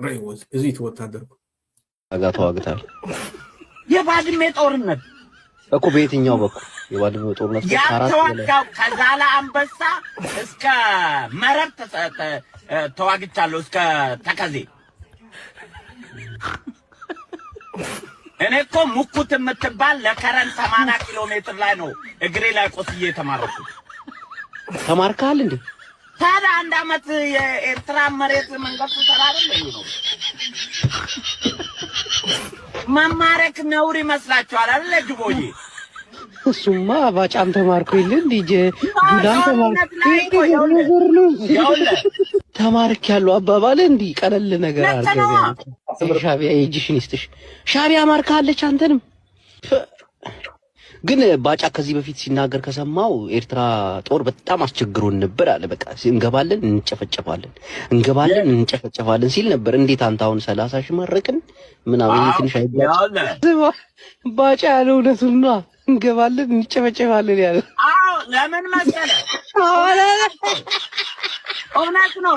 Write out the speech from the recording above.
ራይወዝ እዚህ ወታደር አጋቷ አግታል የባድሜ ጦርነት እኮ በየትኛው በኩል የባድሜ ጦርነት ያተዋጋው ከዛላ አንበሳ እስከ መረብ ተዋግቻለሁ እስከ ተከዜ እኔ እኮ ሙኩት የምትባል ለከረን 80 ኪሎ ሜትር ላይ ነው እግሬ ላይ ቆስዬ የተማረኩት። ተማርካል እንዴ? ታዲያ አንድ አመት የኤርትራ መሬት መንገዱ ተራረለ ነው። መማረክ ነውር ይመስላችኋል አይደል ጅቦዬ? እሱማ ባጫም ተማርኩ ይልን ዲጄ ጉዳን ተማርክ ያለው አባባል እንዲ ቀለል ነገር አርገው ሻቢያ ይጅሽን ይስጥሽ። ሻቢያ ማርካለች አንተንም። ግን ባጫ ከዚህ በፊት ሲናገር ከሰማው ኤርትራ ጦር በጣም አስቸግሮን ነበር አለ። በቃ እንገባለን እንጨፈጨፋለን ሲል ነበር። እንዴት አንተ አሁን 30 ሺህ ማረክን ምናምን ትንሽ አይባል ባጫ ያለው እውነቱን ነው። እንገባለን እንጨፈጨፋለን ያለ። አዎ ለምን መሰለ እውነት ነው።